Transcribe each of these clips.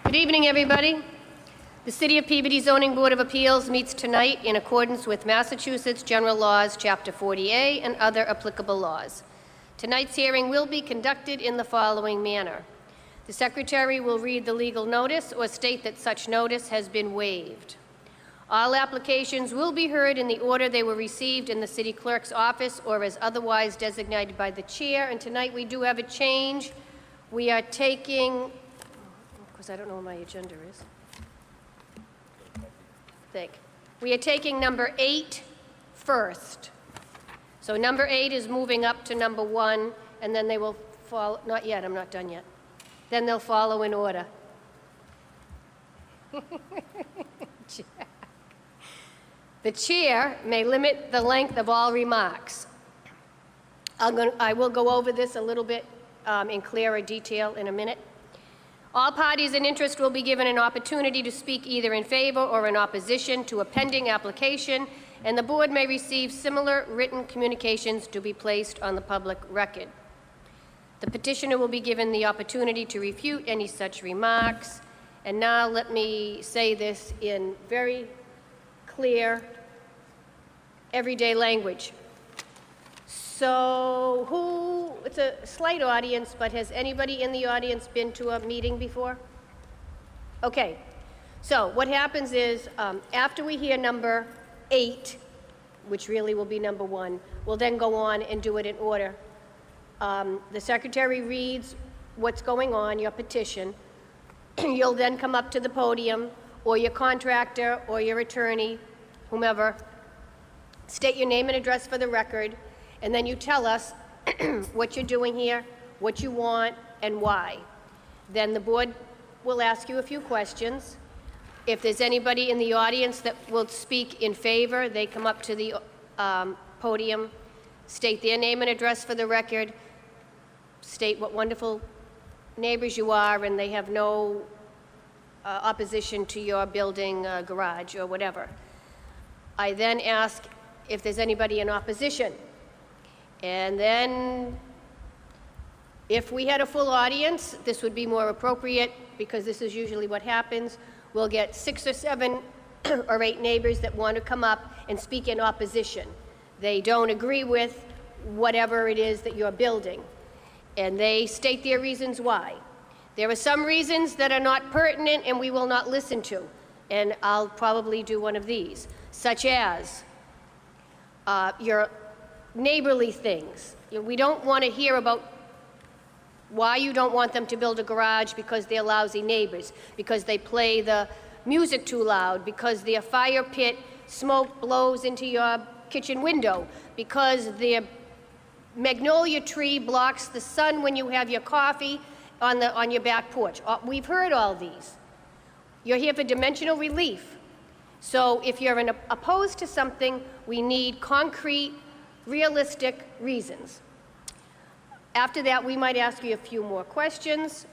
Good evening, everybody. The City of Peabody Zoning Board of Appeals meets tonight in accordance with Massachusetts General Laws, Chapter 40A, and other applicable laws. Tonight's hearing will be conducted in the following manner. The Secretary will read the legal notice or state that such notice has been waived. All applications will be heard in the order they were received in the City Clerk's office or as otherwise designated by the Chair. And tonight we do have a change. We are taking, because I don't know what my agenda is. We are taking number 8 first. So number 8 is moving up to number 1, and then they will follow, not yet, I'm not done yet. Then they'll follow in order. The Chair may limit the length of all remarks. I will go over this a little bit in clearer detail in a minute. All parties in interest will be given an opportunity to speak either in favor or in opposition to a pending application, and the board may receive similar written communications to be placed on the public record. The petitioner will be given the opportunity to refute any such remarks. And now let me say this in very clear, everyday language. So it's a slight audience, but has anybody in the audience been to a meeting before? Okay, so what happens is after we hear number 8, which really will be number 1, we'll then go on and do it in order. The Secretary reads what's going on, your petition. You'll then come up to the podium, or your contractor, or your attorney, whomever, state your name and address for the record, and then you tell us what you're doing here, what you want, and why. Then the board will ask you a few questions. If there's anybody in the audience that will speak in favor, they come up to the podium, state their name and address for the record, state what wonderful neighbors you are, and they have no opposition to your building a garage or whatever. I then ask if there's anybody in opposition. And then, if we had a full audience, this would be more appropriate, because this is usually what happens. We'll get 6 or 7 or 8 neighbors that want to come up and speak in opposition. They don't agree with whatever it is that you're building, and they state their reasons why. There are some reasons that are not pertinent and we will not listen to, and I'll probably do one of these, such as your neighborly things. We don't want to hear about why you don't want them to build a garage because they're lousy neighbors, because they play the music too loud, because their fire pit smoke blows into your kitchen window, because their magnolia tree blocks the sun when you have your coffee on your back porch. We've heard all these. You're here for dimensional relief. So if you're opposed to something, we need concrete, realistic reasons. After that, we might ask you a few more questions.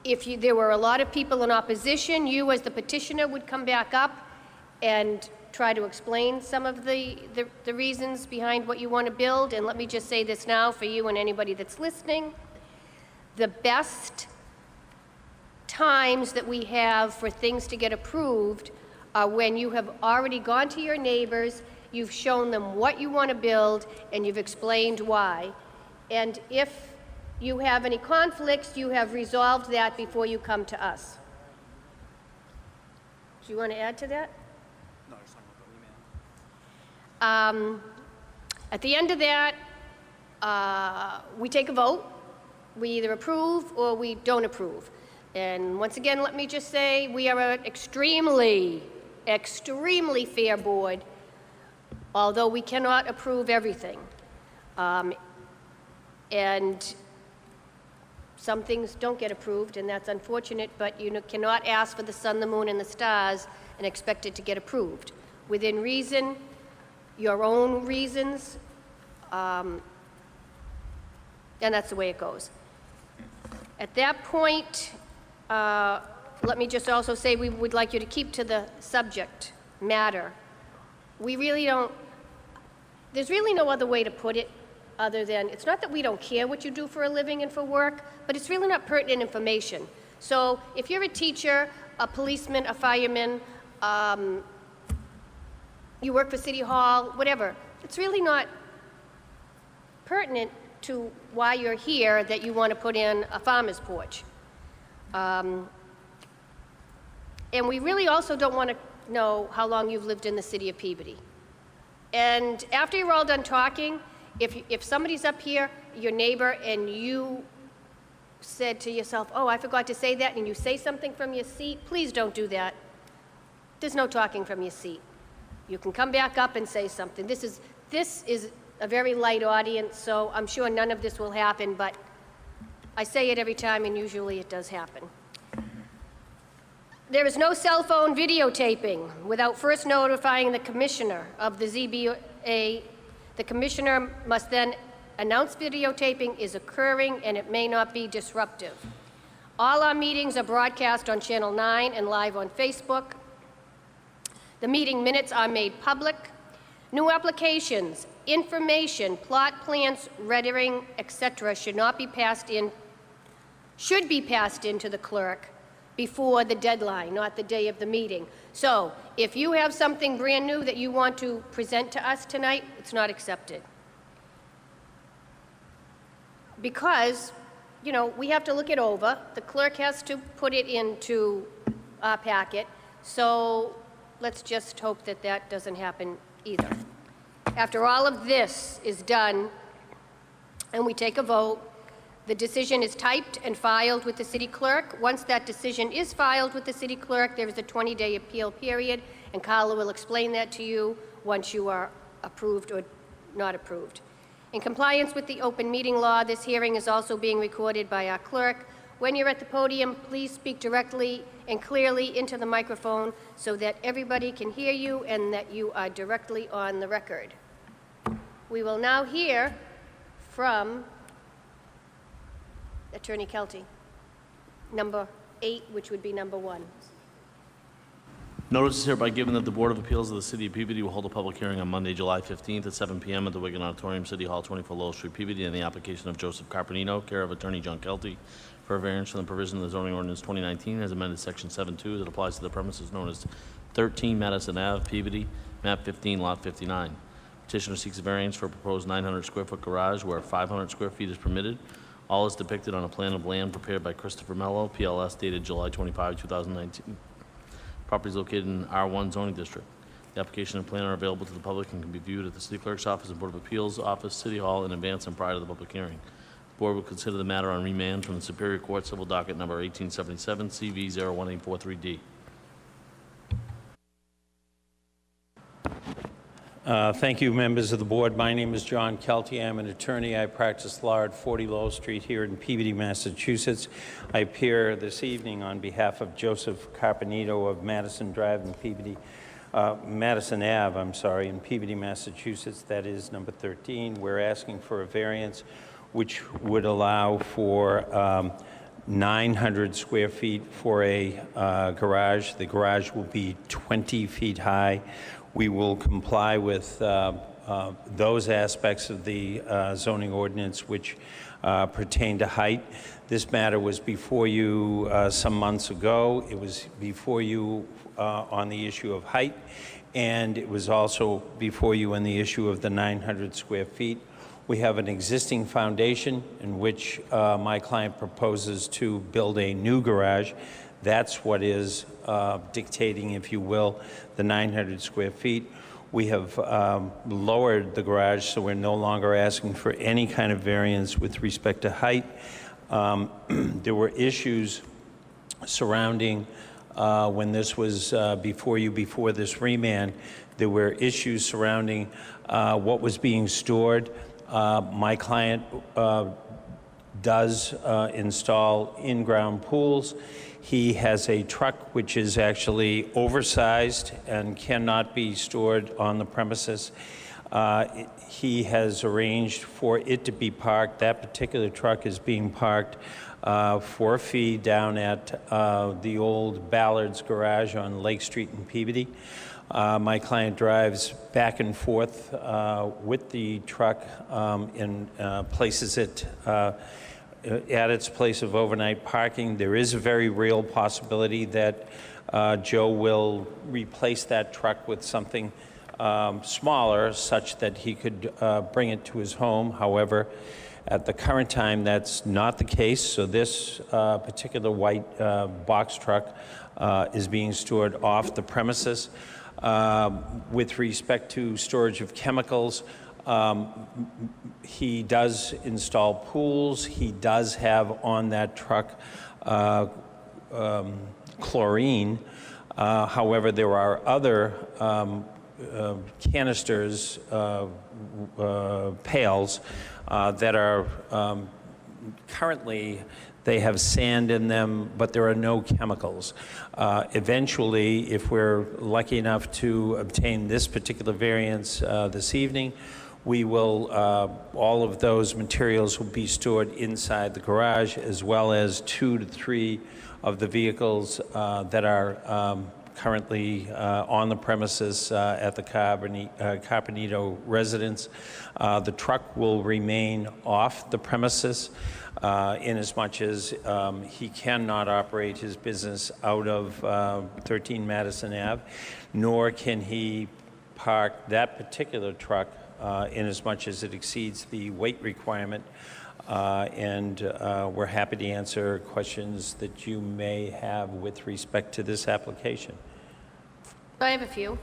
If there were a lot of people in opposition, you as the petitioner would come back up and try to explain some of the reasons behind what you want to build. And let me just say this now for you and anybody that's listening. The best times that we have for things to get approved are when you have already gone to your neighbors, you've shown them what you want to build, and you've explained why. And if you have any conflicts, you have resolved that before you come to us. Do you want to add to that? No, it's talking about the email. At the end of that, we take a vote. We either approve or we don't approve. And once again, let me just say, we are an extremely, extremely fair board, although we cannot approve everything. And some things don't get approved, and that's unfortunate, but you cannot ask for the sun, the moon, and the stars and expect it to get approved. Within reason, your own reasons, and that's the way it goes. At that point, let me just also say we would like you to keep to the subject matter. We really don't, there's really no other way to put it other than, it's not that we don't care what you do for a living and for work, but it's really not pertinent information. So if you're a teacher, a policeman, a fireman, you work for City Hall, whatever, it's really not pertinent to why you're here that you want to put in a farmer's porch. And we really also don't want to know how long you've lived in the city of Peabody. And after you're all done talking, if somebody's up here, your neighbor, and you said to yourself, oh, I forgot to say that, and you say something from your seat, please don't do that. There's no talking from your seat. You can come back up and say something. This is a very light audience, so I'm sure none of this will happen, but I say it every time, and usually it does happen. There is no cell phone videotaping without first notifying the commissioner of the ZBA. The commissioner must then announce videotaping is occurring and it may not be disruptive. All our meetings are broadcast on Channel 9 and live on Facebook. The meeting minutes are made public. New applications, information, plot plans, rendering, etc. should be passed in to the clerk before the deadline, not the day of the meeting. So if you have something brand new that you want to present to us tonight, it's not accepted. Because, you know, we have to look it over. The clerk has to put it into our packet. So let's just hope that that doesn't happen either. After all of this is done and we take a vote, the decision is typed and filed with the city clerk. Once that decision is filed with the city clerk, there is a 20-day appeal period, and Carla will explain that to you once you are approved or not approved. In compliance with the open meeting law, this hearing is also being recorded by our clerk. When you're at the podium, please speak directly and clearly into the microphone so that everybody can hear you and that you are directly on the record. We will now hear from Attorney Kelty, number 8, which would be number 1. Notice is hereby given that the Board of Appeals of the City of Peabody will hold a public hearing on Monday, July 15th at 7 p.m. at the Wiggin Auditorium, City Hall, 24 Lowell Street, Peabody, and the application of Joseph Carpenino, care of Attorney John Kelty, for a variance from the provision of the zoning ordinance 2019 as amended Section 7.2 that applies to the premises known as 13 Madison Ave, Peabody, map 15, lot 59. Petitioner seeks a variance for a proposed 900 square foot garage where 500 square feet is permitted. All is depicted on a plan of land prepared by Christopher Mello, PLS, dated July 25, 2019. Property is located in R1 zoning district. The application and plan are available to the public and can be viewed at the City Clerk's Office and Board of Appeals Office, City Hall, in advance and prior to the public hearing. The Board will consider the matter on remand from the Superior Court Civil Docket Number 1877, CV 01843D. Thank you, members of the board. My name is John Kelty. I'm an attorney. I practice law at 40 Lowell Street here in Peabody, Massachusetts. I appear this evening on behalf of Joseph Carpenito of Madison Ave, in Peabody, Massachusetts. That is number 13. We're asking for a variance which would allow for 900 square feet for a garage. The garage will be 20 feet high. We will comply with those aspects of the zoning ordinance which pertain to height. This matter was before you some months ago. It was before you on the issue of height, and it was also before you on the issue of the 900 square feet. We have an existing foundation in which my client proposes to build a new garage. That's what is dictating, if you will, the 900 square feet. We have lowered the garage, so we're no longer asking for any kind of variance with respect to height. There were issues surrounding when this was before you, before this remand. There were issues surrounding what was being stored. My client does install in-ground pools. He has a truck which is actually oversized and cannot be stored on the premises. He has arranged for it to be parked. That particular truck is being parked for a fee down at the old Ballard's garage on Lake Street in Peabody. My client drives back and forth with the truck and places it at its place of overnight parking. There is a very real possibility that Joe will replace that truck with something smaller, such that he could bring it to his home. However, at the current time, that's not the case, so this particular white box truck is being stored off the premises. With respect to storage of chemicals, he does install pools. He does have on that truck chlorine. However, there are other canisters, pails, that are currently, they have sand in them, but there are no chemicals. Eventually, if we're lucky enough to obtain this particular variance this evening, we will, all of those materials will be stored inside the garage, as well as 2 to 3 of the vehicles that are currently on the premises at the Carpenito residence. The truck will remain off the premises in as much as he cannot operate his business out of 13 Madison Ave, nor can he park that particular truck in as much as it exceeds the weight requirement. We're happy to answer questions that you may have with respect to this application. I have a few.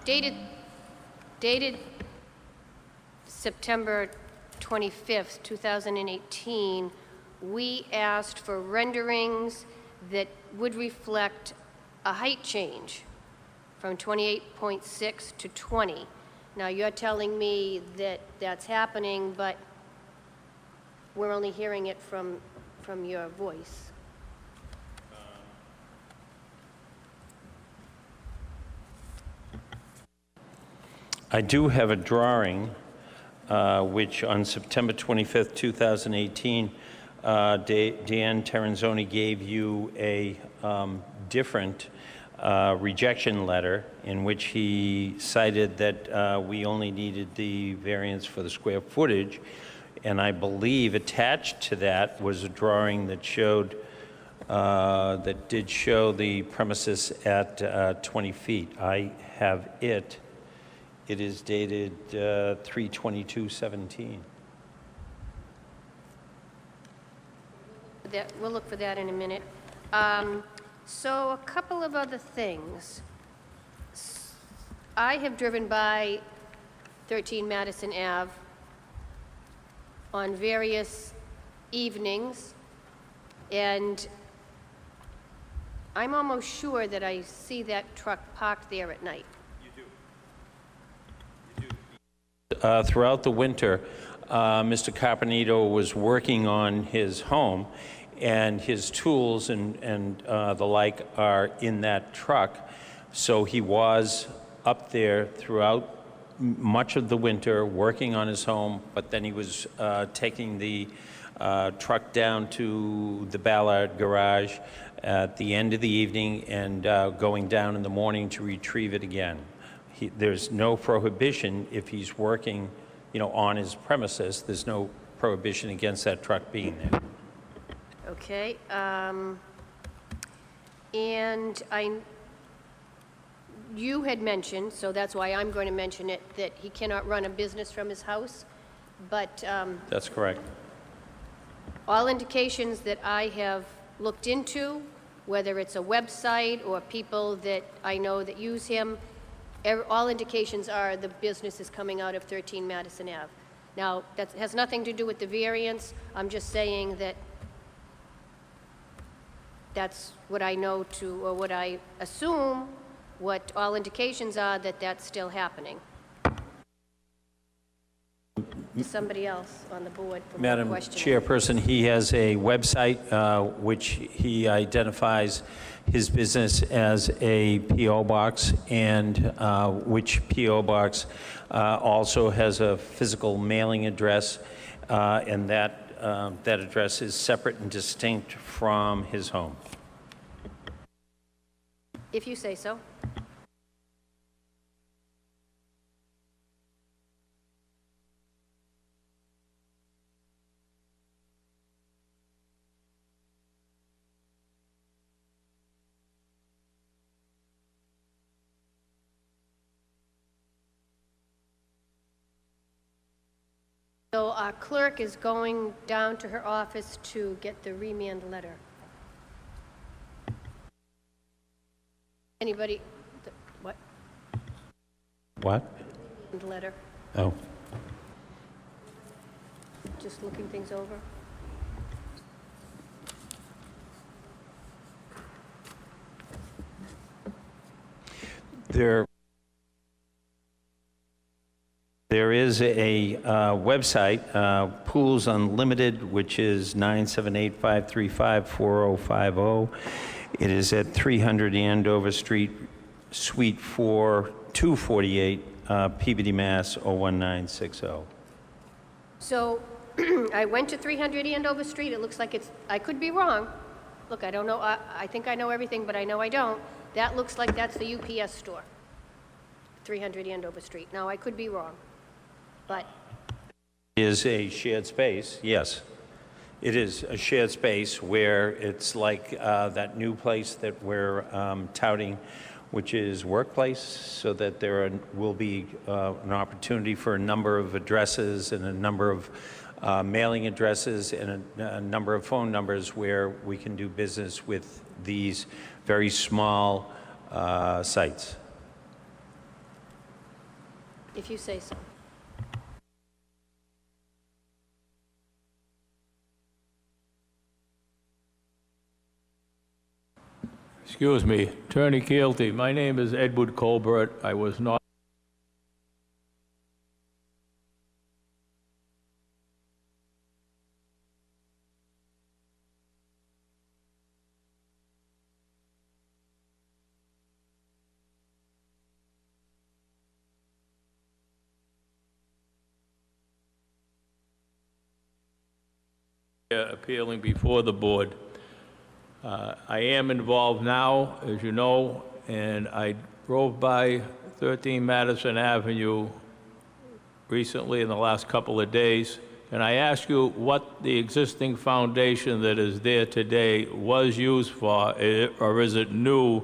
Dated September 25th, 2018, we asked for renderings that would reflect a height change from 28.6 to 20. Now, you're telling me that that's happening, but we're only hearing it from your voice. I do have a drawing, which on September 25th, 2018, Dan Terenzoni gave you a different rejection letter in which he cited that we only needed the variance for the square footage. And I believe attached to that was a drawing that showed, that did show the premises at 20 feet. I have it. It is dated 3/22/17. We'll look for that in a minute. So a couple of other things. I have driven by 13 Madison Ave on various evenings, and I'm almost sure that I see that truck parked there at night. Throughout the winter, Mr. Carpenito was working on his home, and his tools and the like are in that truck. So he was up there throughout much of the winter working on his home, but then he was taking the truck down to the Ballard garage at the end of the evening and going down in the morning to retrieve it again. There's no prohibition if he's working, on his premises. There's no prohibition against that truck being there. Okay, and you had mentioned, so that's why I'm going to mention it, that he cannot run a business from his house, but That's correct. all indications that I have looked into, whether it's a website or people that I know that use him, all indications are the business is coming out of 13 Madison Ave. Now, that has nothing to do with the variance. I'm just saying that that's what I know or what I assume, what all indications are that that's still happening. Somebody else on the board for more Madam questions. Chairperson, he has a website which he identifies his business as a P.O. box, and which P.O. box also has a physical mailing address, and that address is separate and distinct from his home. If you say so. So our clerk is going down to her office to get the remand letter. Anybody, what? What? Letter, Oh. just looking things over. There is a website, Pools Unlimited, which is 978-535-4050. It is at 300 Andover Street, Suite 4, 248, Peabody, Mass. 01960. So I went to 300 Andover Street. It looks like it's, I could be wrong. Look, I don't know, I think I know everything, but I know I don't. That looks like that's the UPS store, 300 Andover Street. Now, I could be wrong, but Is a shared space, yes. It is a shared space where it's like that new place that we're touting, which is Workplace, so that will be an opportunity for a number of addresses and a number of mailing addresses and a number of phone numbers where we can do business with these very small sites. if you say so. Excuse me, Attorney Keelty, my name is Edward Colbert. I was not appealing before the board. I am involved now, as you know, and I drove by 13 Madison Avenue recently in the last couple of days, and I asked you what the existing foundation that is there today was used for, or is it new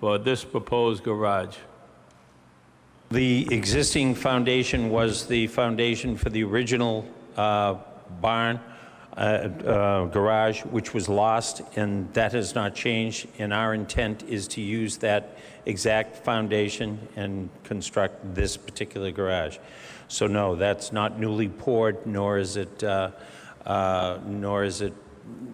for this proposed garage? The existing foundation was the foundation for the original barn, garage, which was lost, and that has not changed. And our intent is to use that exact foundation and construct this particular garage. So no, that's not newly poured, nor is it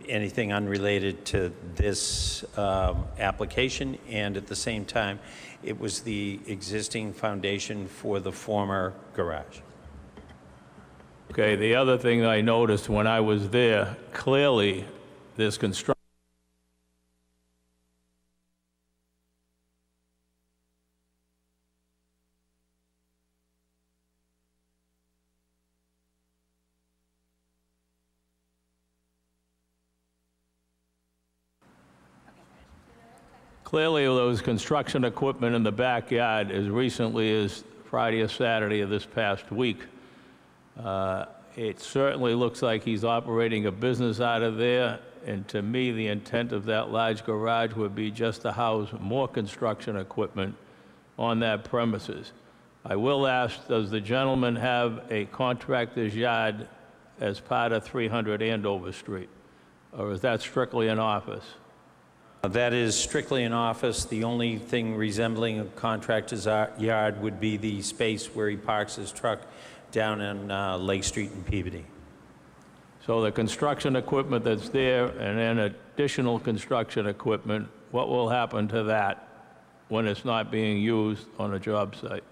anything unrelated to this application. And at the same time, it was the existing foundation for the former garage. Okay, the other thing I noticed when I was there, clearly this construction Clearly, there was construction equipment in the backyard as recently as Friday or Saturday of this past week. It certainly looks like he's operating a business out of there, and to me, the intent of that large garage would be just to house more construction equipment on that premises. I will ask, does the gentleman have a contractor's yard as part of 300 Andover Street? Or is that strictly an office? That is strictly an office. The only thing resembling a contractor's yard would be the space where he parks his truck down on Lake Street in Peabody. So the construction equipment that's there and then additional construction equipment, what will happen to that when it's not being used on a job site?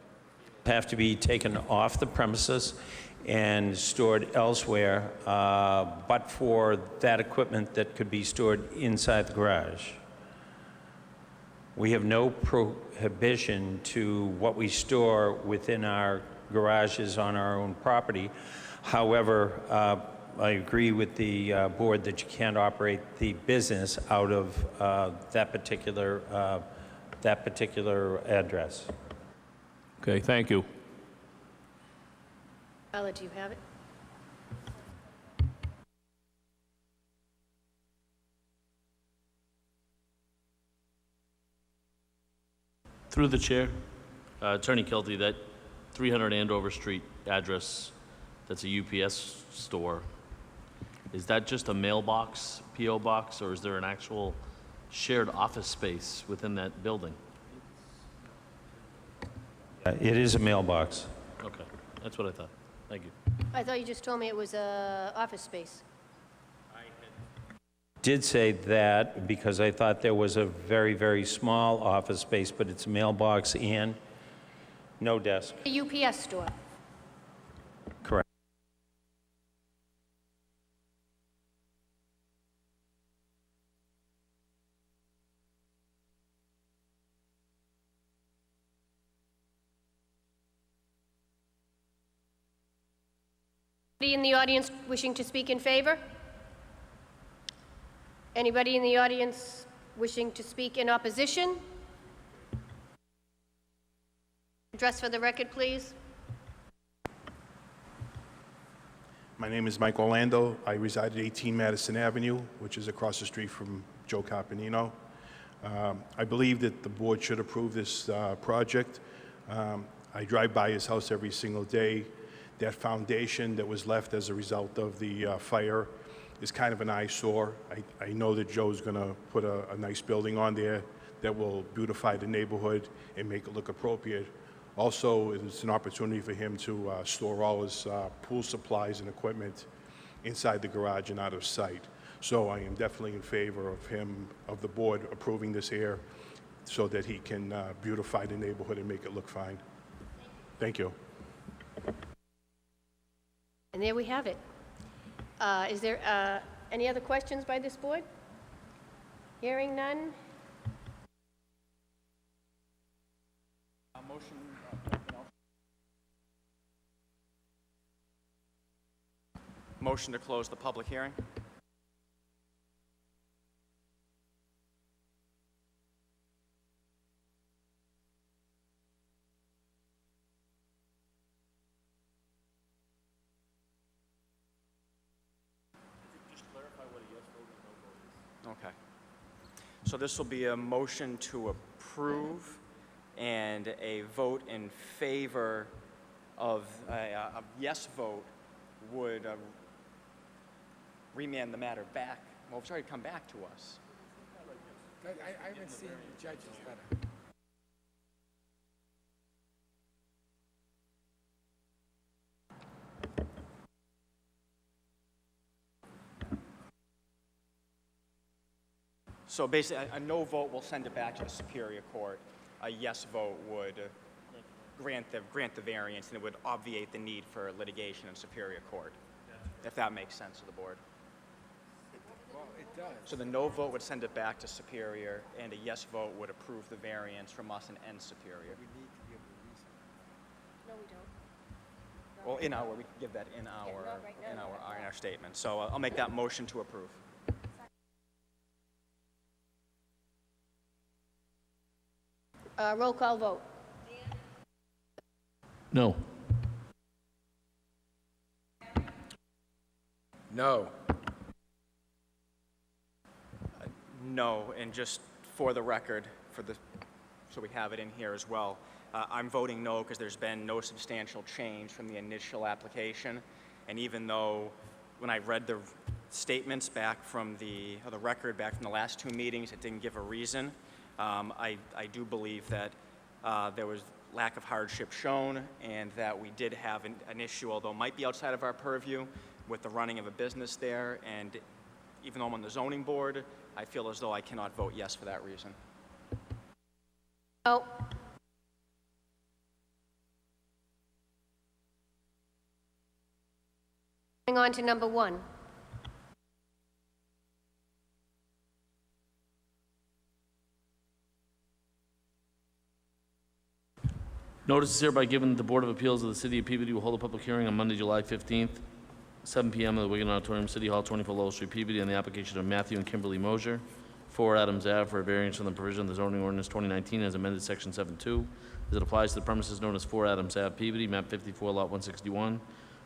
Have to be taken off the premises and stored elsewhere, but for that equipment that could be stored inside the garage. We have no prohibition to what we store within our garages on our own property. However, I agree with the board that you can't operate the business out of that particular address. Okay, thank you. Bella, do you have it? Through the chair, Attorney Kelty, that 300 Andover Street address that's a UPS store. Is that just a mailbox, PO box, or is there an actual shared office space within that building? It is a mailbox. Okay, that's what I thought. Thank you. I thought you just told me it was a office space. Did say that because I thought there was a very, very small office space, but it's a mailbox and no desk. A UPS store. Correct. Anybody in the audience wishing to speak in favor? Anybody in the audience wishing to speak in opposition? Address for the record, please. My name is Mike Orlando. I reside at 18 Madison Avenue, which is across the street from Joe Carpenino. I believe that the board should approve this project. I drive by his house every single day. That foundation that was left as a result of the fire is kind of an eyesore. I know that Joe's going to put a nice building on there that will beautify the neighborhood and make it look appropriate. Also, it's an opportunity for him to store all his pool supplies and equipment inside the garage and out of sight. So I am definitely in favor of him, of the board, approving this here so that he can beautify the neighborhood and make it look fine. Thank you. And there we have it. Is there any other questions by this board? Hearing none? Motion to close the public hearing? Okay. So this will be a motion to approve and a vote in favor of, a yes vote would remand the matter back. Well, it's already come back to us. I haven't seen the judge's letter. So basically, a no vote will send it back to the Superior Court. A yes vote would grant the variance, and it would obviate the need for litigation in Superior Court, if that makes sense to the board. Well, it does. So the no vote would send it back to Superior, and a yes vote would approve the variance from us and end Superior. We need to give a reason. No, we don't. Well, we can give that in our, not right now. in our statement. So I'll make that motion to approve. Roll call vote. No. No. No, and just for the record, so we have it in here as well, I'm voting no because there's been no substantial change from the initial application. And even though when I read the statements back from the record back from the last two meetings, it didn't give a reason, I do believe that there was lack of hardship shown and that we did have an issue, although it might be outside of our purview, with the running of a business there. And even though I'm on the zoning board, I feel as though I cannot vote yes for that reason. No. Going on to number 1. Notice is hereby given that the Board of Appeals of the City of Peabody will hold a public hearing on Monday, July 15th, 7 p.m. at the Wiggin Auditorium, City Hall, 24 Lowell Street, Peabody, on the application of Matthew and Kimberly Mosier, 4 Adams Ave, for a variance from the provision of the zoning ordinance 2019 as amended Section 7.2, as it applies to the premises known as 4 Adams Ave, Peabody, map 54, lot 161.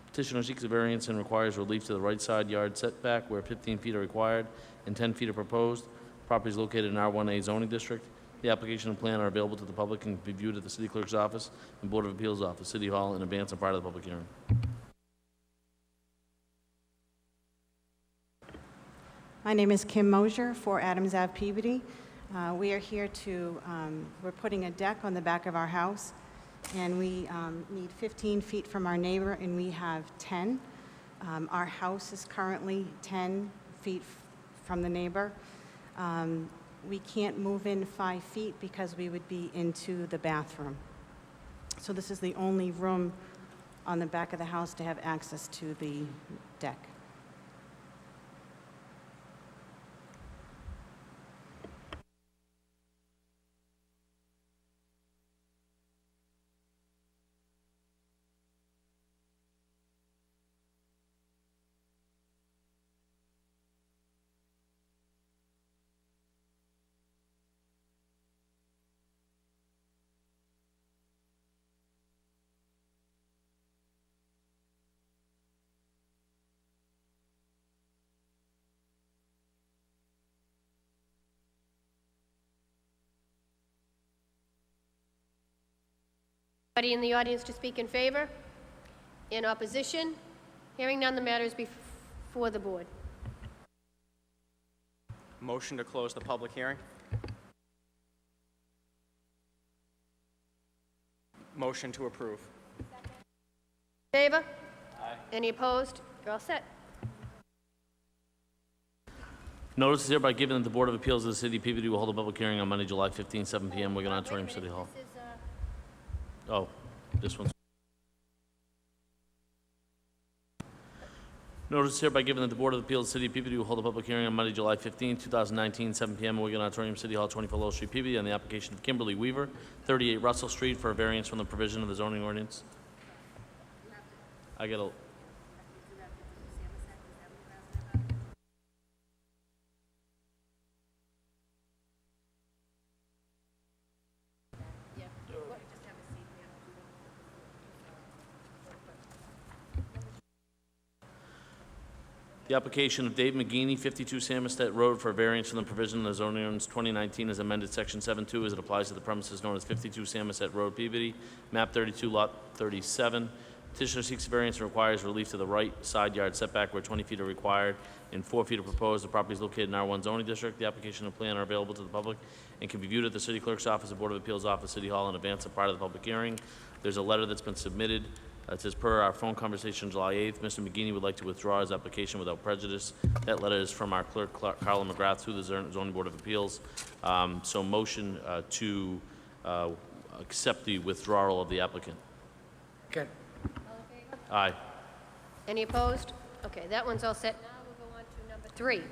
Petitioner seeks a variance and requires relief to the right side yard setback where 15 feet are required and 10 feet are proposed. Property is located in R1A zoning district. The application and plan are available to the public and can be viewed at the City Clerk's office and Board of Appeals office, City Hall, in advance and prior to the public hearing. My name is Kim Mosier for Adams Ave Peabody. We are here we're putting a deck on the back of our house, and we need 15 feet from our neighbor, and we have 10. Our house is currently 10 feet from the neighbor. We can't move in 5 feet because we would be into the bathroom. So this is the only room on the back of the house to have access to the deck. Anybody in the audience to speak in favor? In opposition? Hearing none, the matter is before the board. Motion to close the public hearing? Motion to approve. Favor? Aye. Any opposed? You're all set. Notice is hereby given that the Board of Appeals of the City of Peabody will hold a public hearing on Monday, July 15, 7 p.m. Wiggin Auditorium, City Hall. This is, Oh, this one's... Notice is hereby given that the Board of Appeals of the City of Peabody will hold a public hearing on Monday, July 15, 2019, 7 p.m. Wiggin Auditorium, City Hall, 24 Lowell Street, Peabody, on the application of Kimberly Weaver, 38 Russell Street, for a variance from the provision of the zoning ordinance. I get a... The application of Dave McGeeney, 52 Samoset Road, for a variance from the provision of the zoning ordinance 2019 as amended section 7.2 as it applies to the premises known as 52 Samoset Road, Peabody, map 32, lot 37. Petitioner seeks a variance and requires relief to the right side yard setback where 20 feet are required and 4 feet are proposed. The property is located in R1 zoning district. The application and plan are available to the public and can be viewed at the City Clerk's office, the Board of Appeals office, City Hall in advance of prior to the public hearing. There's a letter that's been submitted. It says, per our phone conversation July 8th, Mr. McGeeney would like to withdraw his application without prejudice. That letter is from our clerk, Carla McGrath, through the zoning board of appeals. So motion to accept the withdrawal of the applicant. Good. Aye. any opposed? Okay, that one's all set. Now we'll go on to number 3.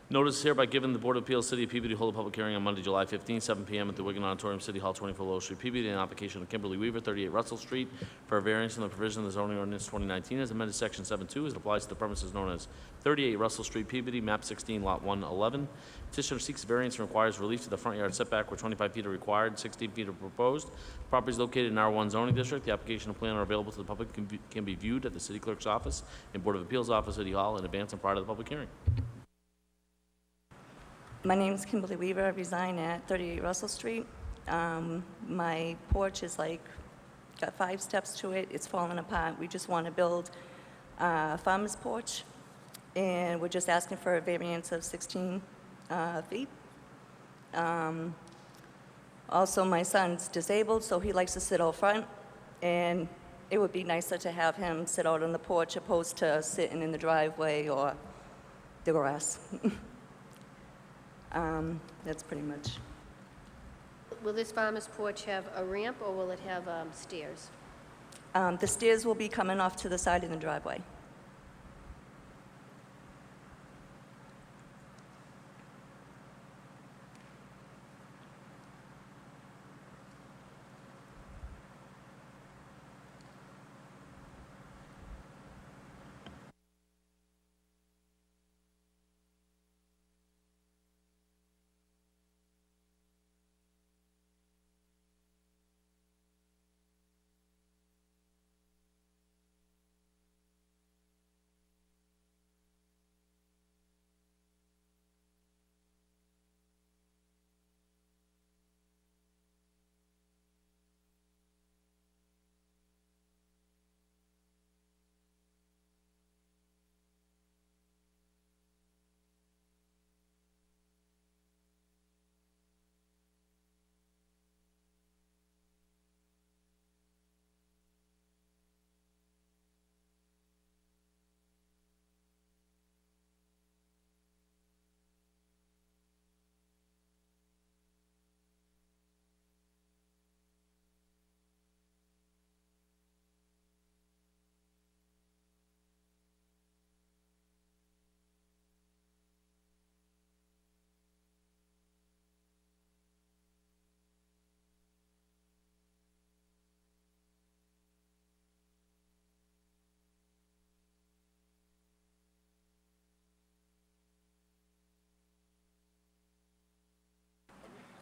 Notice is hereby given the Board of Appeals, City of Peabody, hold a public hearing on Monday, July 15, 7 p.m. at the Wiggin Auditorium, City Hall, 24 Lowell Street, Peabody, an application of Kimberly Weaver, 38 Russell Street, for a variance from the provision of the zoning ordinance 2019 as amended section 7.2 as it applies to the premises known as 38 Russell Street, Peabody, map 16, lot 111. Petitioner seeks variance and requires relief to the front yard setback where 25 feet are required, 16 feet are proposed. Property is located in R1 zoning district. The application and plan are available to the public, can be viewed at the City Clerk's office and Board of Appeals office, City Hall, in advance and prior to the public hearing. My name is Kimberly Weaver. I reside at 38 Russell Street. My porch is got 5 steps to it. It's falling apart. We just want to build a farmer's porch, and we're just asking for a variance of 16 feet. Also, my son's disabled, so he likes to sit out front, and it would be nicer to have him sit out on the porch opposed to sitting in the driveway or the grass. That's pretty much. Will this farmer's porch have a ramp, or will it have stairs? The stairs will be coming off to the side of the driveway.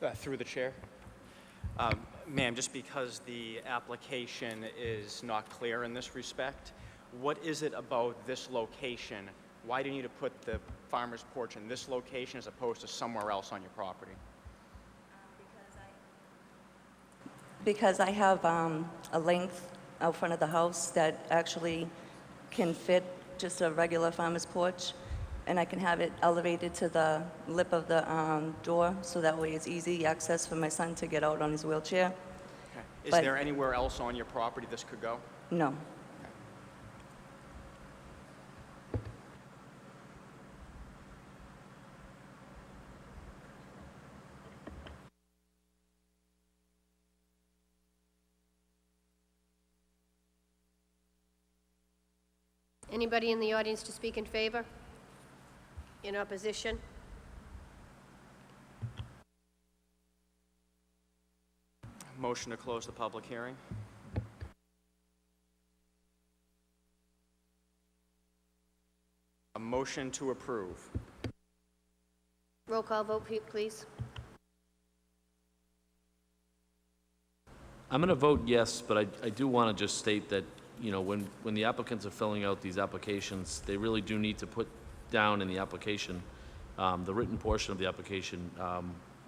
Through the chair. Ma'am, just because the application is not clear in this respect, what is it about this location? Why do you need to put the farmer's porch in this location as opposed to somewhere else on your property? Because I have a length out front of the house that actually can fit just a regular farmer's porch, and I can have it elevated to the lip of the door, so that way it's easy access for my son to get out on his wheelchair. Okay. Is But- there anywhere else on your property this could go? No. Anybody in the audience to speak in favor? In opposition? Motion to close the public hearing. A motion to approve. Roll call vote, please. I'm going to vote yes, but I do want to just state that, you know, when the applicants are filling out these applications, they really do need to put down in the application, the written portion of the application,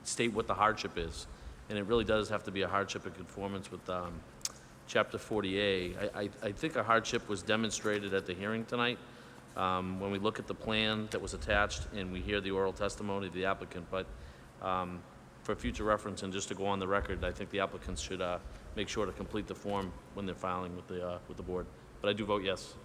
state what the hardship is. And it really does have to be a hardship in conformance with Chapter 40A. I think a hardship was demonstrated at the hearing tonight, when we look at the plan that was attached and we hear the oral testimony of the applicant. But for future reference and just to go on the record, I think the applicants should make sure to complete the form when they're filing with the board. But I do vote yes.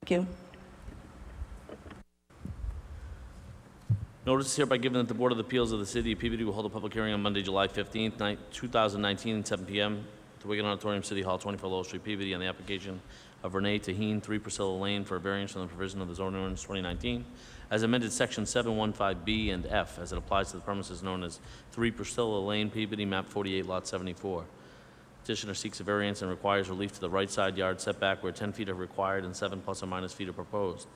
Thank you. Notice is hereby given that the Board of Appeals of the City of Peabody will hold a public hearing on Monday, July 15th, 2019, at 7 p.m. at the Wiggin Auditorium, City Hall, 24 Lowell Street, Peabody, on the application of Renee Taheen, 3 Priscilla Lane, for a variance from the provision of the zoning ordinance 2019, as amended Section 715B and F, as it applies to the premises known as 3 Priscilla Lane, Peabody, map 48, lot 74. Petitioner seeks a variance and requires relief to the right side yard setback where 10 feet are required and 7 plus or minus feet are proposed.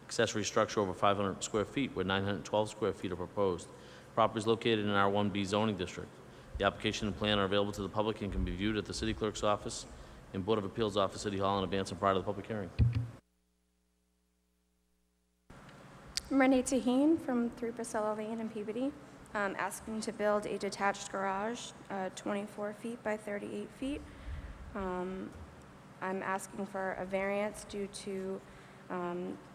Accessory structure over 500 square feet where 912 square feet are proposed. Property is located in R1B zoning district. The application and plan are available to the public and can be viewed at the City Clerk's office and Board of Appeals office, City Hall, in advance and prior to the public hearing. I'm Renee Taheen from 3 Priscilla Lane in Peabody, asking to build a detached garage, 24 feet by 38 feet. I'm asking for a variance due to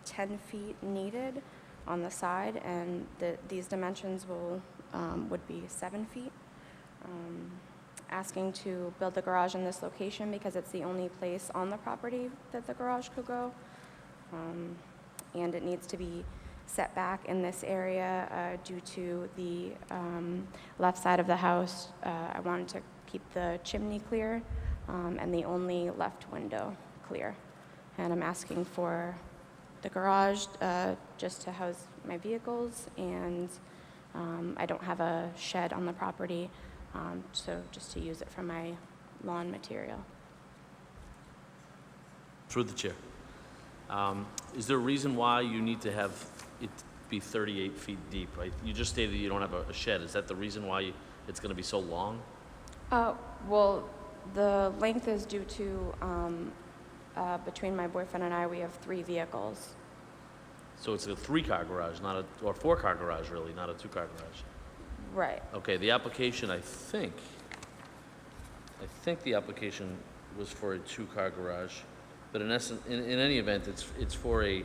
10 feet needed on the side, and these dimensions would be 7 feet. Asking to build the garage in this location because it's the only place on the property that the garage could go. And it needs to be set back in this area due to the left side of the house. I wanted to keep the chimney clear and the only left window clear. And I'm asking for the garage just to house my vehicles, and I don't have a shed on the property, so just to use it for my lawn material. Through the chair. Is there a reason why you need to have it be 38 feet deep? You just stated you don't have a shed. Is that the reason why it's going to be so long? Well, the length is due to, between my boyfriend and I, we have 3 vehicles. So it's a 3-car garage, or 4-car garage, really, not a 2-car garage. Right. Okay, the application, I think the application was for a 2-car garage, but in essence, in any event, it's for a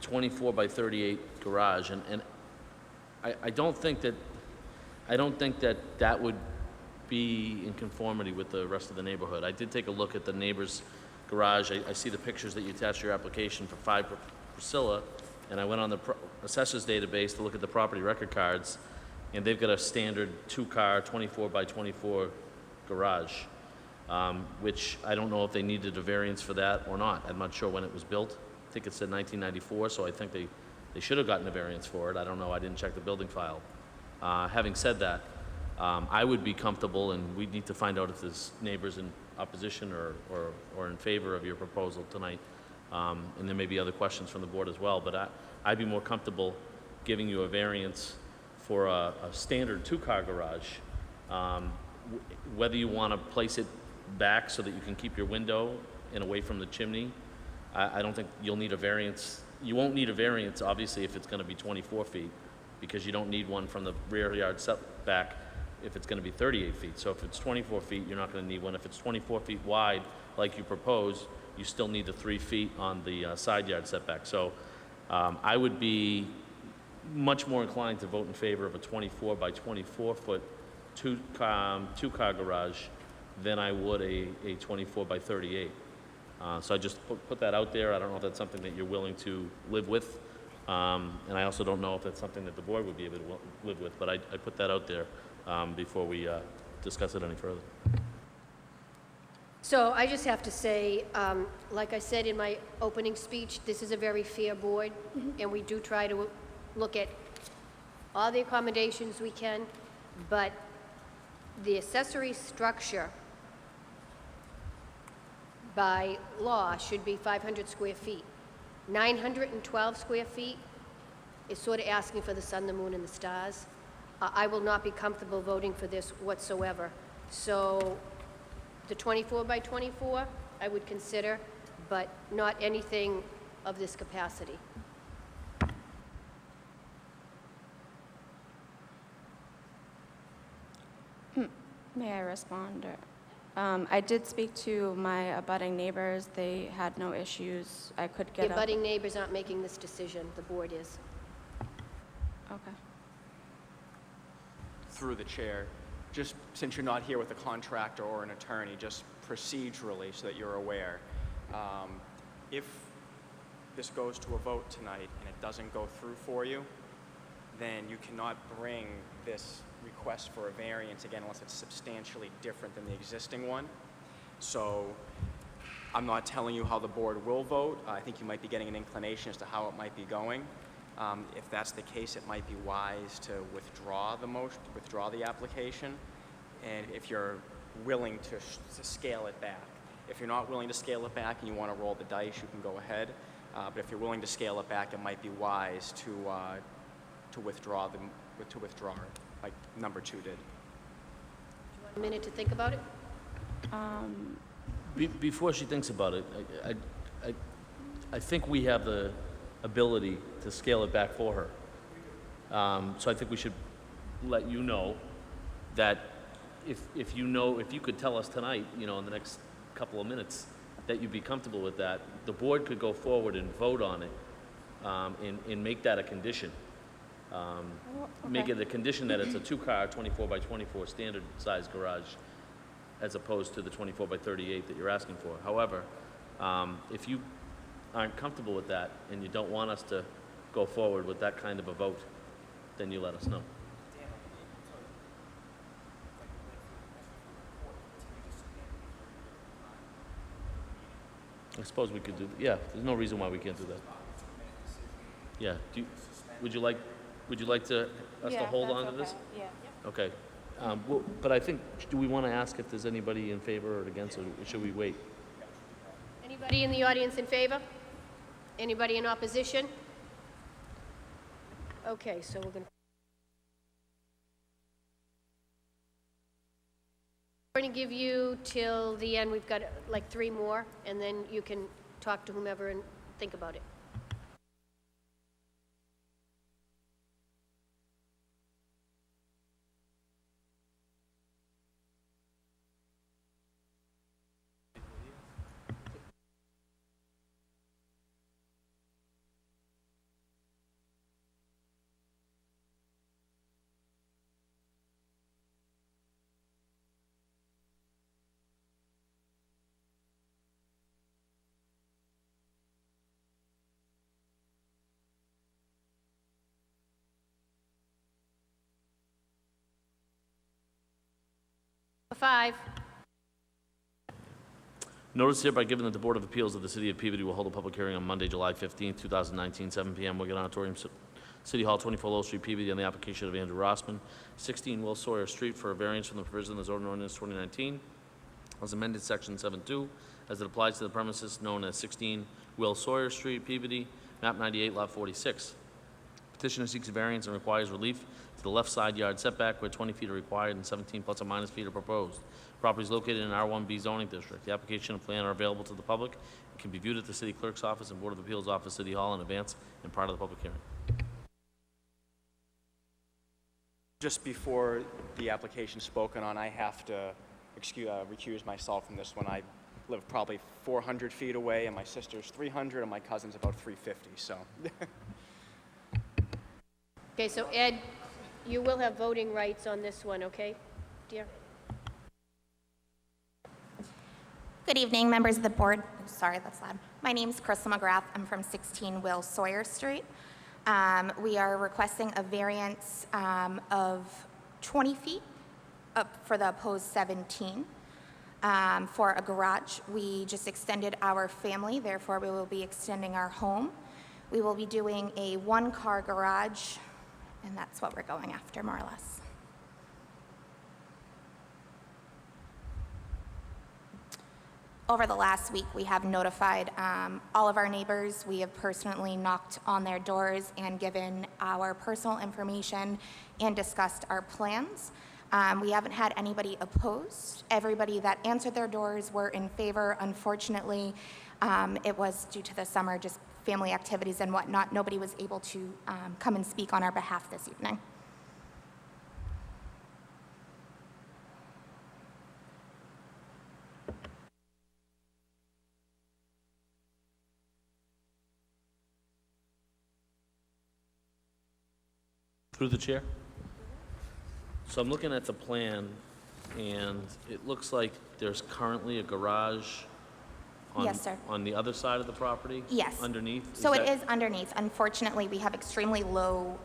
24 by 38 garage, and I don't think that would be in conformity with the rest of the neighborhood. I did take a look at the neighbor's garage. I see the pictures that you attached to your application for 5 Priscilla, and I went on the assessor's database to look at the property record cards, and they've got a standard 2-car, 24 by 24 garage, which I don't know if they needed a variance for that or not. I'm not sure when it was built. I think it said 1994, so I think they should have gotten a variance for it. I don't know. I didn't check the building file. Having said that, I would be comfortable, and we'd need to find out if there's neighbors in opposition or in favor of your proposal tonight. And there may be other questions from the board as well, but I'd be more comfortable giving you a variance for a standard two-car garage. Whether you want to place it back so that you can keep your window and away from the chimney, I don't think you'll need a variance. You won't need a variance, obviously, if it's going to be 24 feet, because you don't need one from the rear yard setback if it's going to be 38 feet. So if it's 24 feet, you're not going to need one. If it's 24 feet wide, like you propose, you still need the 3 feet on the side yard setback. So I would be much more inclined to vote in favor of a 24 by 24 foot two-car garage than I would a 24 by 38. So I just put that out there. I don't know if that's something that you're willing to live with. And I also don't know if that's something that the board would be able to live with, but I put that out there before we discuss it any further. So I just have to say, like I said in my opening speech, this is a very fair board, and we do try to look at all the accommodations we can, but the accessory structure by law should be 500 square feet. 912 square feet is sort of asking for the sun, the moon, and the stars. I will not be comfortable voting for this whatsoever. So the 24 by 24, I would consider, but not anything of this capacity. May I respond? I did speak to my abutting neighbors. They had no issues. I could The get abutting neighbors aren't making this decision, the board is. Okay. Through the chair, just since you're not here with a contractor or an attorney, just procedurally so that you're aware, if this goes to a vote tonight and it doesn't go through for you, then you cannot bring this request for a variance again unless it's substantially different than the existing one. So I'm not telling you how the board will vote. I think you might be getting an inclination as to how it might be going. If that's the case, it might be wise to withdraw the application, and if you're willing to scale it back. If you're not willing to scale it back and you want to roll the dice, you can go ahead. But if you're willing to scale it back, it might be wise to withdraw it, like number 2 did. A minute to think about it? Before she thinks about it, I think we have the ability to scale it back for her. So I think we should let you know that if you could tell us tonight, in the next couple of minutes, that you'd be comfortable with that, the board could go forward and vote on it and make that a condition. Make it a condition that it's a two-car 24 by 24 standard size garage as opposed to the 24 by 38 that you're asking for. However, if you aren't comfortable with that and you don't want us to go forward with that kind of a vote, then you let us know. I suppose we could do, yeah, there's no reason why we can't do that. Yeah, would you like us to hold on to this? Yeah. Okay. But I think, do we want to ask if there's anybody in favor or against, or should we wait? Anybody in the audience in favor? Anybody in opposition? Okay, so we're going to give you till the end. We've got like 3 more, and then you can talk to whomever and think about it. For 5. Notice hereby given that the Board of Appeals of the City of Peabody will hold a public hearing on Monday, July 15th, 2019, 7 p.m., Wiggin Auditorium, City Hall, 24 Lowell Street, Peabody, on the application of Andrew Rossman, 16 Will Sawyer Street, for a variance from the provision of the zoning ordinance 2019, as amended Section 7.2, as it applies to the premises known as 16 Will Sawyer Street, Peabody, map 98, lot 46. Petitioner seeks a variance and requires relief to the left side yard setback where 20 feet are required and 17 plus or minus feet are proposed. Property is located in R1B zoning district. The application and plan are available to the public and can be viewed at the City Clerk's office and Board of Appeals office, City Hall, in advance and prior to the public hearing. Just before the application spoken on, I have to recuse myself from this one. I live probably 400 feet away, and my sister's 300, and my cousin's about 350, so. Okay, so Ed, you will have voting rights on this one, okay, dear? Good evening, members of the board. Oh, sorry, that's loud. My name's Crystal McGrath. I'm from 16 Will Sawyer Street. We are requesting a variance of 20 feet up for the opposed 17 for a garage. We just extended our family, therefore we will be extending our home. We will be doing a one-car garage, and that's what we're going after, more or less. Over the last week, we have notified all of our neighbors. We have personally knocked on their doors and given our personal information and discussed our plans. We haven't had anybody opposed. Everybody that answered their doors were in favor. Unfortunately, it was due to the summer, just family activities and whatnot. Nobody was able to come and speak on our behalf this evening. Through the chair. So I'm looking at the plan, and it looks like there's currently a garage on, Yes, sir. on the other side of the property? Yes. Underneath? So it is underneath. Unfortunately, we have extremely low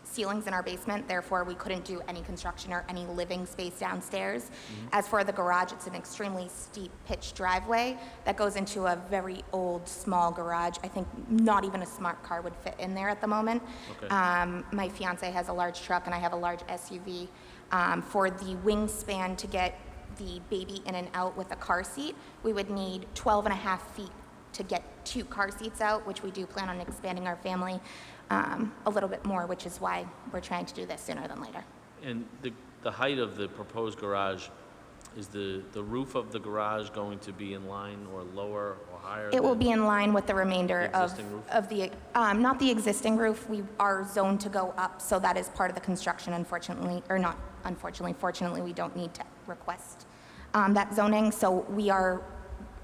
ceilings in our basement, therefore we couldn't do any construction or any living space downstairs. As for the garage, it's an extremely steep pitched driveway that goes into a very old, small garage. I think not even a smart car would fit in there at the moment. Okay. My fiance has a large truck and I have a large SUV. For the wingspan to get the baby in and out with a car seat, we would need 12 and a half feet to get 2 car seats out, which we do plan on expanding our family a little bit more, which is why we're trying to do this sooner than later. And the height of the proposed garage, is the roof of the garage going to be in line or lower or higher? It will than be in line with the remainder the existing roof? of the, not the existing roof, we are zoned to go up, so that is part of the construction, unfortunately, or not unfortunately, fortunately, we don't need to request that zoning, so we are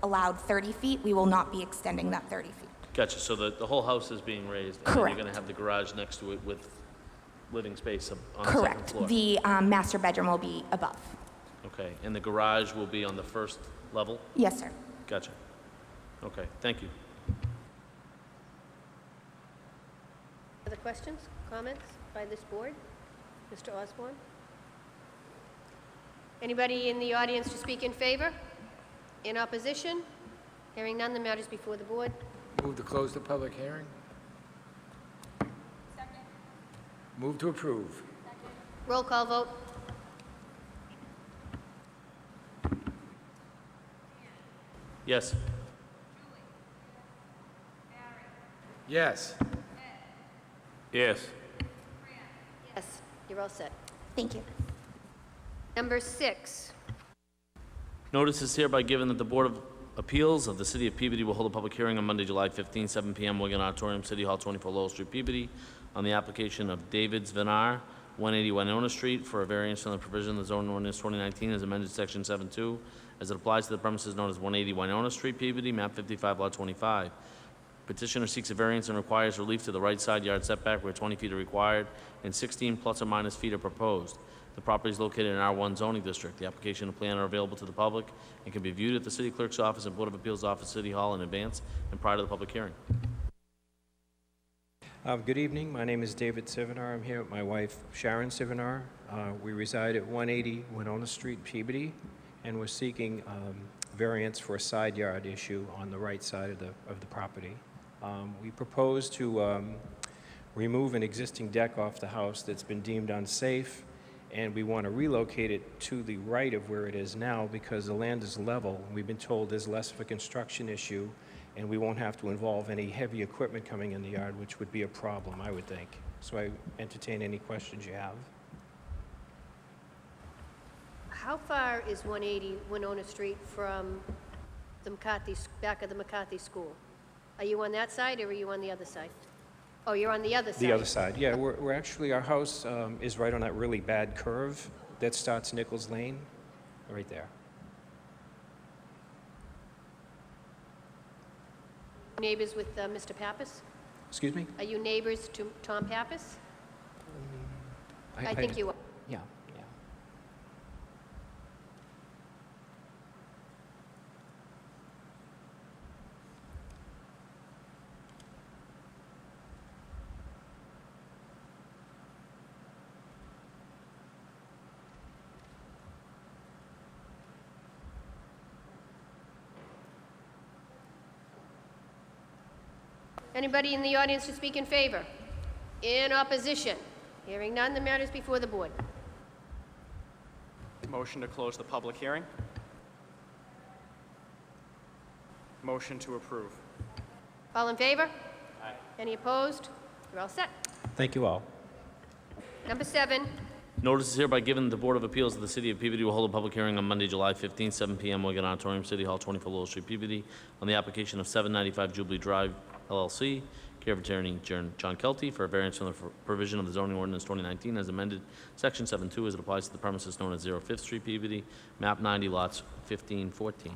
allowed 30 feet, we will not be extending that 30 feet. Gotcha, so the whole house is being raised? And Correct. then you're gonna have the garage next to it with living space on the second Correct. floor? The master bedroom will be above. Okay, and the garage will be on the first level? Yes, sir. Gotcha. Okay, thank you. Other questions, comments by this board? Mr. Osborne? Anybody in the audience to speak in favor? In opposition? Hearing none, the matter is before the board. Move to close the public hearing. Second. Move to approve. Roll call vote. Yes. Yes. Yes. Yes, you're all set. Thank you. Number 6. Notice is hereby given that the Board of Appeals of the City of Peabody will hold a public hearing on Monday, July 15, 7 p.m., Wiggin Auditorium, City Hall, 24 Lowell Street, Peabody, on the application of David Zvinar, 180 Winona Street, for a variance from the provision of the zoning ordinance 2019 as amended Section 7.2, as it applies to the premises known as 180 Winona Street, Peabody, map 55, lot 25. Petitioner seeks a variance and requires relief to the right side yard setback where 20 feet are required and 16 plus or minus feet are proposed. The property is located in R1 zoning district. The application and plan are available to the public and can be viewed at the City Clerk's office and Board of Appeals office, City Hall, in advance and prior to the public hearing. Good evening. My name is David Sivanar. I'm here with my wife, Sharon Sivanar. We reside at 180 Winona Street, Peabody, and we're seeking variance for a side yard issue on the right side of the property. We propose to remove an existing deck off the house that's been deemed unsafe, and we want to relocate it to the right of where it is now because the land is level. We've been told there's less of a construction issue, and we won't have to involve any heavy equipment coming in the yard, which would be a problem, I would think. So I entertain any questions you have. How far is 180 Winona Street from the McCarthy, back of the McCarthy School? Are you on that side or are you on the other side? Oh, you're on the other side. The other side, yeah. We're actually, our house is right on that really bad curve that starts Nichols Lane, right there. Neighbors with Mr. Pappas? Excuse me? Are you neighbors to Tom Pappas? I think you are. Yeah, yeah. Anybody in the audience to speak in favor? In opposition? Hearing none, the matter is before the board. Motion to close the public hearing. Motion to approve. All in favor? Aye. Any opposed? You're all set. Thank you all. Number 7, Notice is hereby given that the Board of Appeals of the City of Peabody will hold a public hearing on Monday, July 15th, 7 p.m., Wiggin Auditorium, City Hall, 24 Lowell Street, Peabody, on the application of 795 Jubilee Drive, LLC, care of Attorney John Kelty, for a variance from the provision of the zoning ordinance 2019 as amended, Section 7.2, as it applies to the premises known as 05th Street, Peabody, map 90, lots 15-14.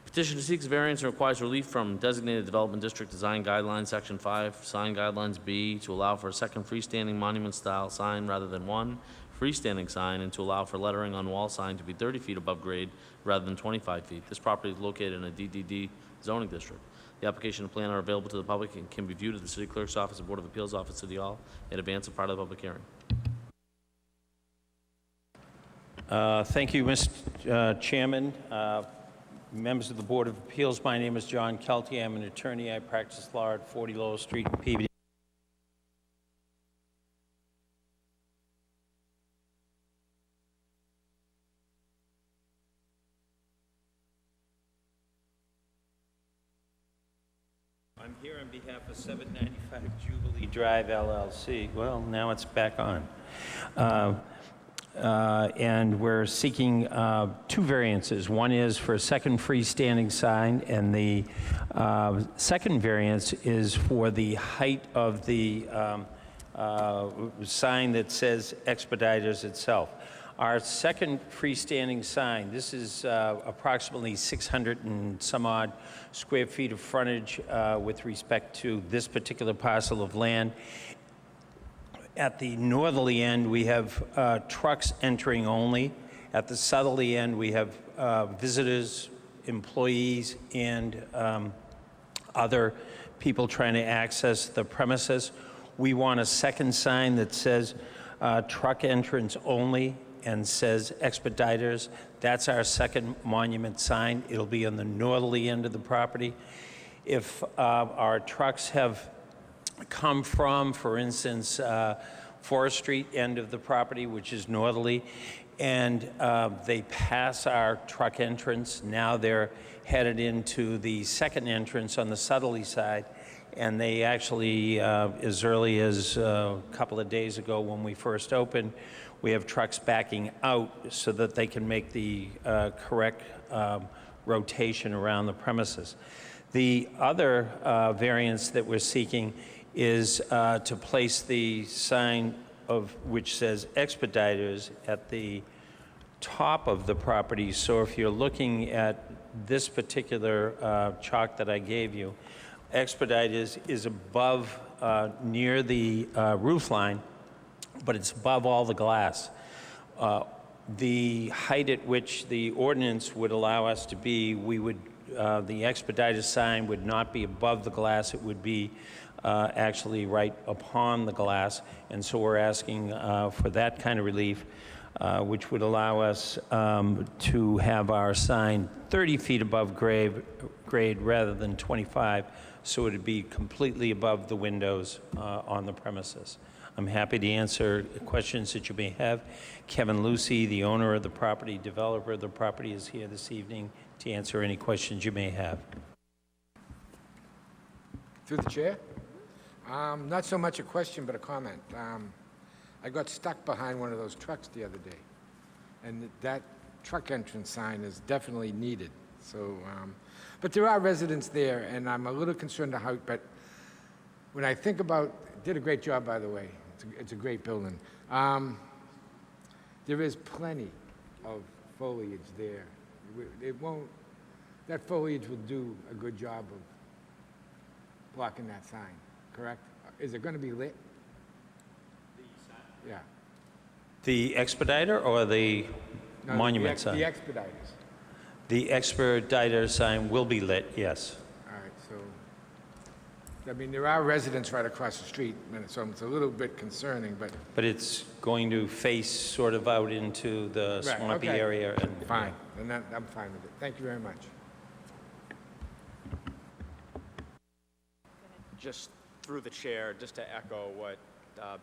Petitioner seeks variance and requires relief from designated development district design guidelines, Section 5, sign guidelines B, to allow for a second freestanding monument-style sign rather than one freestanding sign, and to allow for lettering on wall sign to be 30 feet above grade rather than 25 feet. This property is located in a DDD zoning district. The application and plan are available to the public and can be viewed at the City Clerk's Office and Board of Appeals Office, City Hall, in advance of part of the public hearing. Thank you, Mr. Chairman. Members of the Board of Appeals, my name is John Kelty. I'm an attorney. I practice law at 40 Lowell Street in Peabody. I'm here on behalf of 795 Jubilee Drive, LLC. Well, now it's back on. And we're seeking 2 variances. One is for a second freestanding sign, and the second variance is for the height of the sign that says Expeditors itself. Our second freestanding sign, this is approximately 600 and some odd square feet of frontage with respect to this particular parcel of land. At the northerly end, we have trucks entering only. At the southerly end, we have visitors, employees, and other people trying to access the premises. We want a second sign that says truck entrance only and says Expeditors. That's our second monument sign. It'll be on the northerly end of the property. If our trucks have come from, for instance, Forest Street end of the property, which is northerly, and they pass our truck entrance. Now they're headed into the second entrance on the southerly side, and they actually, as early as a couple of days ago when we first opened, we have trucks backing out so that they can make the correct rotation around the premises. The other variance that we're seeking is to place the sign of which says Expeditors at the top of the property. So if you're looking at this particular chalk that I gave you, Expeditors is above near the roof line, but it's above all the glass. The height at which the ordinance would allow us to be, we would, the Expeditors sign would not be above the glass. It would be actually right upon the glass, and so we're asking for that kind of relief. which would allow us to have our sign 30 feet above grade rather than 25, so it would be completely above the windows on the premises. I'm happy to answer questions that you may have. Kevin Lucy, the owner of the property, developer of the property, is here this evening to answer any questions you may have. Through the chair? Not so much a question, but a comment. I got stuck behind one of those trucks the other day, and that truck entrance sign is definitely needed. So, but there are residents there, and I'm a little concerned how, but when I think about, did a great job, by the way. It's a great building. There is plenty of foliage there. It won't, that foliage will do a good job of blocking that sign, correct? Is it going to be lit? Yeah. The expediter or the No, monument sign? The expediters. The expediter sign will be lit, yes. All right, so, I mean, there are residents right across the street, and so it's a little bit concerning, but. But it's going to face sort of out into the Right, swampy okay. area. And Fine, and that, I'm fine with it. Thank you very much. Just through the chair, just to echo what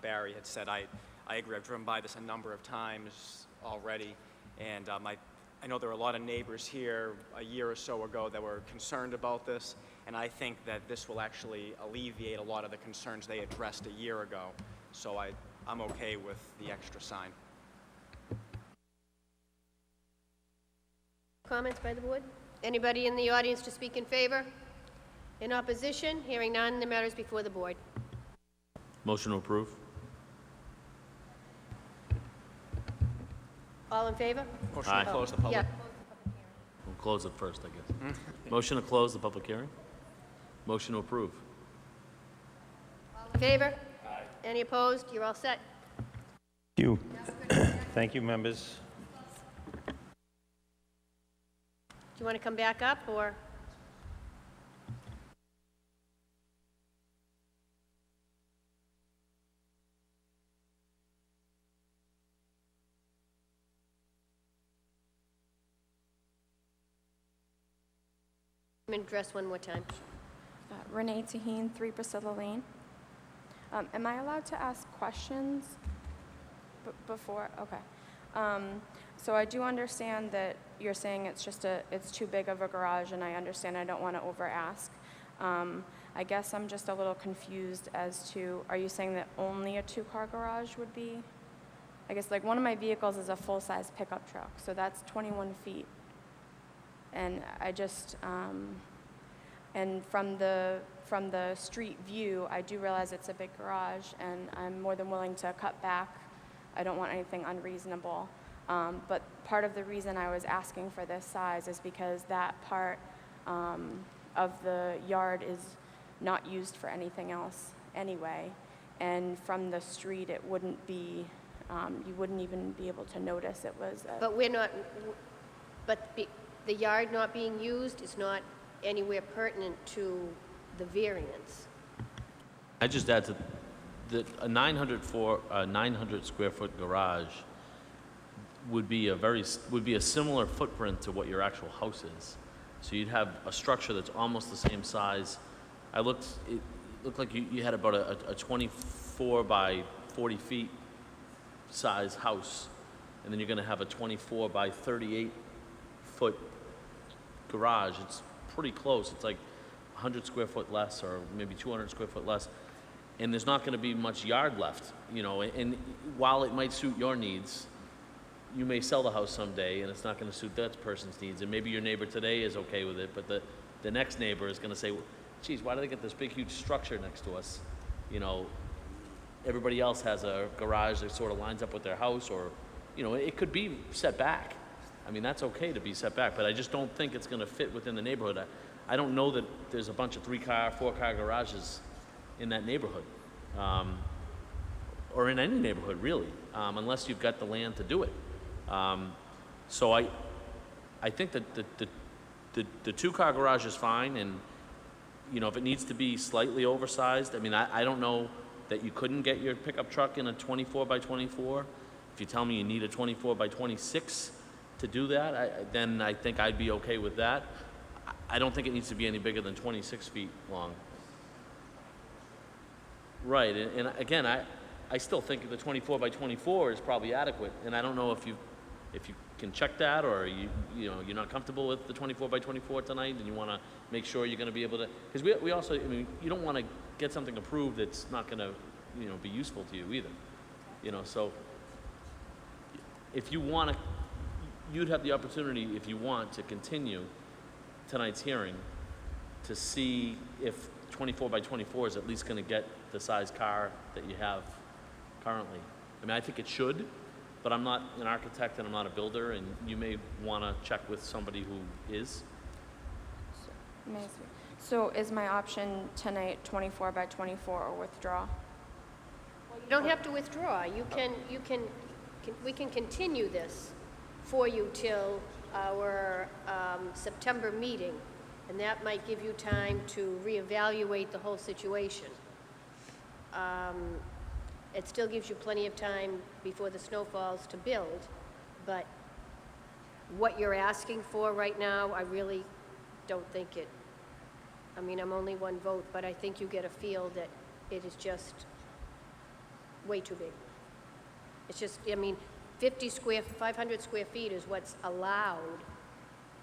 Barry had said, I agree. I've driven by this a number of times already, and I know there were a lot of neighbors here a year or so ago that were concerned about this, and I think that this will actually alleviate a lot of the concerns they addressed a year ago. So I'm okay with the extra sign. Comments by the board? Anybody in the audience to speak in favor? In opposition? Hearing none, the matter is before the board. Motion to approve? All in favor? Motion Aye. to close the public. Yeah. We'll close it first, I guess. Motion to close the public hearing? Motion to approve? All in favor? Aye. Any opposed? You're all set. Thank you. Thank you, members. Do you want to come back up, or? Address one more time. Renee Taheen, 3 Priscilla Lane. Am I allowed to ask questions before? Okay. So I do understand that you're saying it's too big of a garage, and I understand I don't want to over-ask. I guess I'm just a little confused as to, are you saying that only a 2-car garage would be? I guess like one of my vehicles is a full-size pickup truck, so that's 21 feet. And I just, and from the street view, I do realize it's a big garage, and I'm more than willing to cut back. I don't want anything unreasonable. But part of the reason I was asking for this size is because that part of the yard is not used for anything else anyway. And from the street, it wouldn't be, you wouldn't even be able to notice it was a... But we're not, the yard not being used is not anywhere pertinent to the variance. I just add to that a 900 square foot garage would be a similar footprint to what your actual house is. So you'd have a structure that's almost the same size. It looked like you had about a 24 by 40 feet size house, and then you're going to have a 24 by 38 foot garage. It's pretty close. It's like 100 square foot less, or maybe 200 square foot less, and there's not going to be much yard left, you know. And while it might suit your needs, you may sell the house someday, and it's not going to suit that person's needs. And maybe your neighbor today is okay with it, but the next neighbor is going to say, geez, why do they get this big, huge structure next to us? You know, everybody else has a garage that sort of lines up with their house, or, you know, it could be set back. I mean, that's okay to be set back, but I just don't think it's going to fit within the neighborhood. I don't know that there's a bunch of 3-car, 4-car garages in that neighborhood, or in any neighborhood, really, unless you've got the land to do it. So I think that the 2-car garage is fine, and, you know, if it needs to be slightly oversized, I mean, I don't know that you couldn't get your pickup truck in a 24 by 24, If you tell me you need a 24 by 26 to do that, then I think I'd be okay with that. I don't think it needs to be any bigger than 26 feet long. Right, and again, I still think the 24 by 24 is probably adequate, and I don't know if you can check that, or you're not comfortable with the 24 by 24 tonight, and you want to make sure you're going to be able to, because we also, I mean, you don't want to get something approved that's not going to, be useful to you either, so if you want to, you'd have the opportunity, if you want, to continue tonight's hearing to see if 24 by 24 is at least going to get the size car that you have currently. I mean, I think it should, but I'm not an architect and I'm not a builder, and you may want to check with somebody who is. May I speak? So is my option tonight 24 by 24 or withdraw? You don't have to withdraw. We can continue this for you till our September meeting, and that might give you time to reevaluate the whole situation. It still gives you plenty of time before the snow falls to build, but what you're asking for right now, I really don't think it, I mean, I'm only one vote, but I think you get a feel that it is just way too big. It's just, I mean, 500 square feet is what's allowed.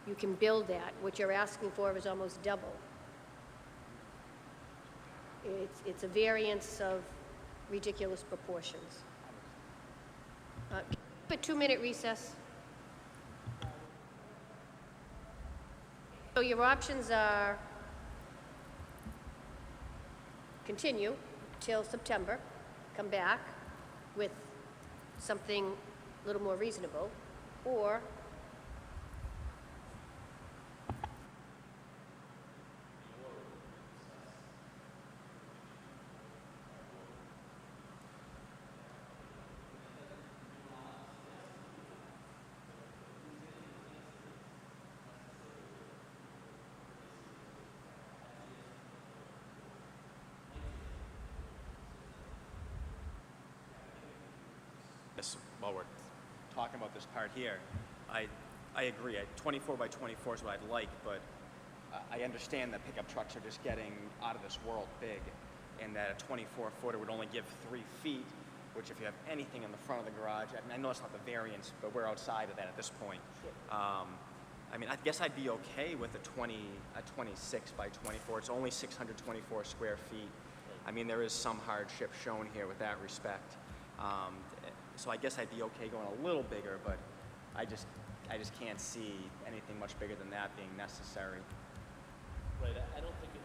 You can build that. What you're asking for is almost double. It's a variance of ridiculous proportions. A 2-minute recess. So your options are continue till September, come back with something a little more reasonable, or while we're talking about this part here, I agree. 24 by 24 is what I'd like, but I understand that pickup trucks are just getting out of this world big, and that a 24-footer would only give 3 feet, which if you have anything in the front of the garage, I mean, I know it's not the variance, but we're outside of that at this point. I mean, I guess I'd be okay with a 26 by 24. It's only 624 square feet. I mean, there is some hardship shown here with that respect. So I guess I'd be okay going a little bigger, but I just can't see anything much bigger than that being necessary. Right, I don't think it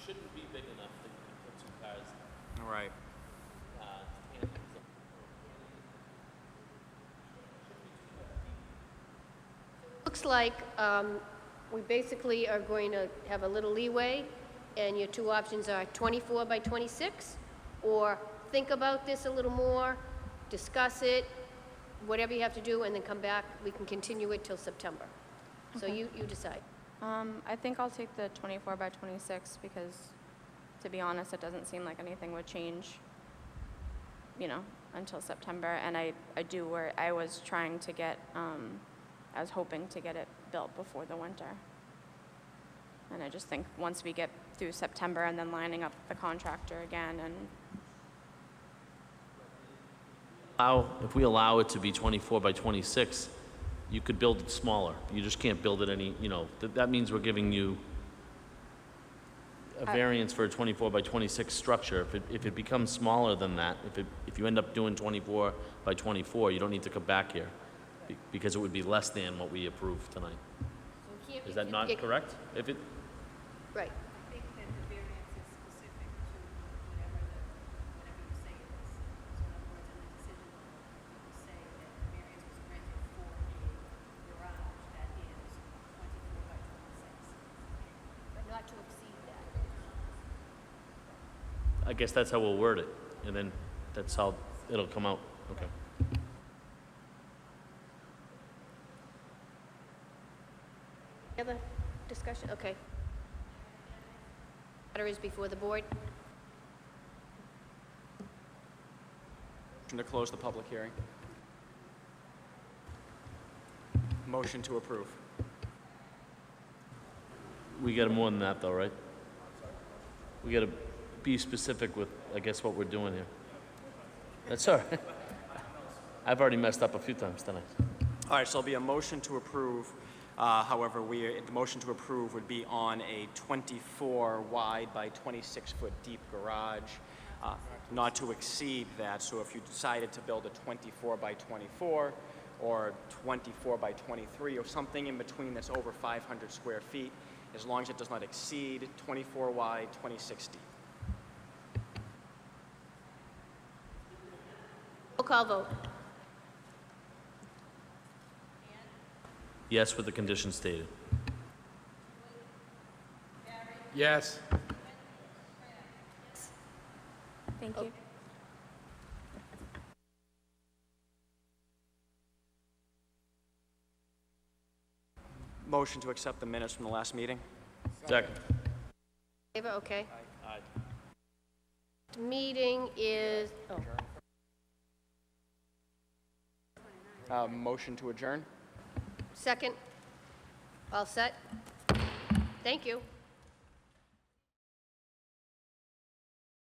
shouldn't be big enough that you can put 2 cars. All right. looks like we basically are going to have a little leeway, and your 2 options are 24 by 26, or think about this a little more, discuss it, whatever you have to do, and then come back. We can continue it till September. So you decide. I think I'll take the 24 by 26 because, to be honest, it doesn't seem like anything would change, until September. And I was trying to get, I was hoping to get it built before the winter. And I just think once we get through September and then lining up the contractor again and If we allow it to be 24 by 26, you could build it smaller. You just can't build it any, that means we're giving you a variance for a 24 by 26 structure. If it becomes smaller than that, if you end up doing 24 by 24, you don't need to come back here because it would be less than what we approved tonight. Is that not correct? Right. I think that the variance is specific to whatever you say it is. So in other words, in the decision, you say that the variance was granted for a garage that is 24 by 26. But not to exceed that. I guess that's how we'll word it, and then that's how it'll come out. Okay. Other discussion? Okay. Matter is before the board. Motion to close the public hearing. Motion to approve. We got more than that, though, right? We got to be specific with, I guess, what we're doing here. That's all right. I've already messed up a few times tonight. All right, so it'll be a motion to approve. However, the motion to approve would be on a 24 wide by 26 foot deep garage, not to exceed that. So if you decided to build a 24 by 24 or 24 by 23 or something in between that's over 500 square feet, as long as it does not exceed 24 wide, 26 deep. Roll call vote. Yes, with the conditions stated. Yes. Thank you. Motion to accept the minutes from the last meeting. Second. Favor, okay. Aye. Meeting is, Motion to adjourn. second. All set? Thank you.